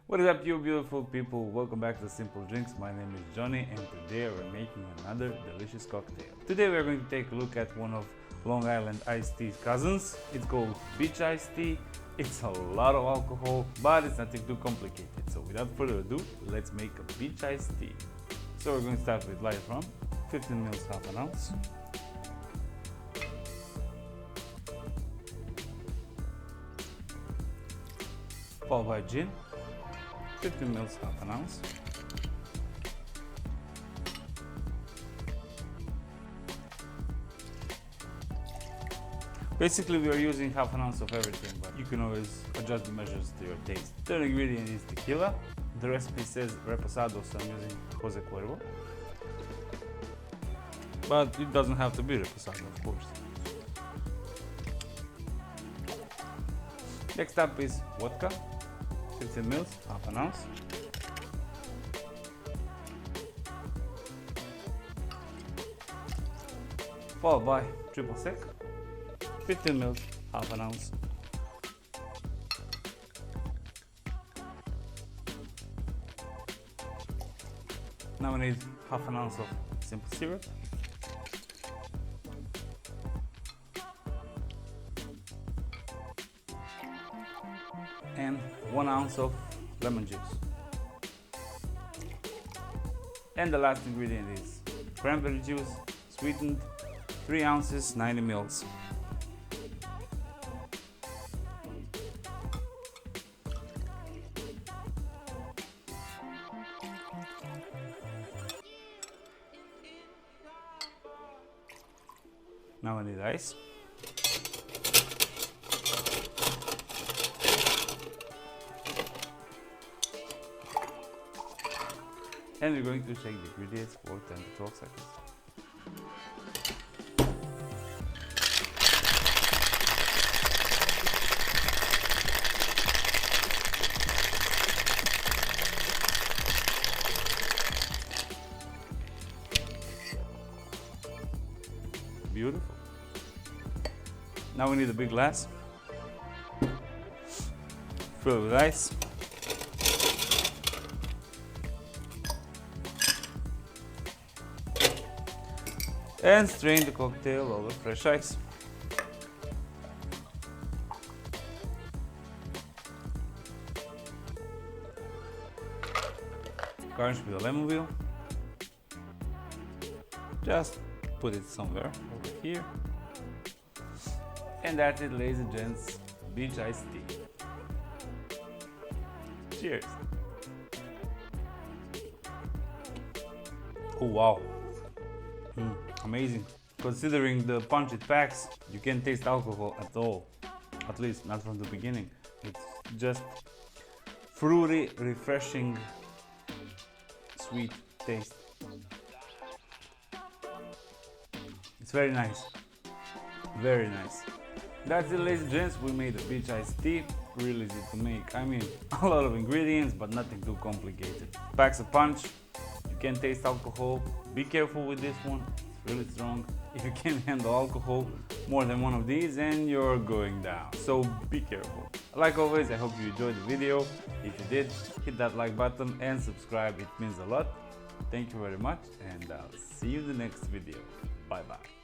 What is up, you beautiful people? Welcome back to Simple Drinks. My name is Johnny and today we're making another delicious cocktail. Today we're going to take a look at one of Long Island iced tea's cousins. It's called beach iced tea. It's a lot of alcohol, but it's nothing too complicated. So without further ado, let's make a beach iced tea. So we're going to start with light rum, 15 ml, half an ounce. Followed by gin, 15 ml, half an ounce. Basically, we are using half an ounce of everything, but you can always adjust the measures to your taste. Third ingredient is tequila. The recipe says reposado, so I'm using Jose Cuervo. But it doesn't have to be reposado, of course. Next up is vodka, 15 ml, half an ounce. Followed by triple sec, 15 ml, half an ounce. Now we need half an ounce of simple syrup. And 1 ounce of lemon juice. And the last ingredient is cranberry juice, sweetened, 3 ounces, 90 ml. Now I need ice. And we're going to shake the ingredients for 10 to 12 seconds. Beautiful. Now we need a big glass. Fill it with ice. And strain the cocktail over fresh ice. Garnish with a lemon wheel. Just put it somewhere over here. And that's it, ladies and gents, beach iced tea. Cheers. Oh wow. Amazing. Considering the punch it packs, you can't taste alcohol at all. At least not from the beginning. It's just fruity, refreshing, sweet taste. It's very nice. Very nice. That's it, ladies and gents. We made a beach iced tea. Really easy to make. I mean, a lot of ingredients, but nothing too complicated. Packs a punch. You can taste alcohol. Be careful with this one. It's really strong. If you can't handle alcohol, more than one of these and you're going down. So be careful. Like always, I hope you enjoyed the video. If you did, hit that like button and subscribe. It means a lot. Thank you very much and I'll see you in the next video. Bye bye.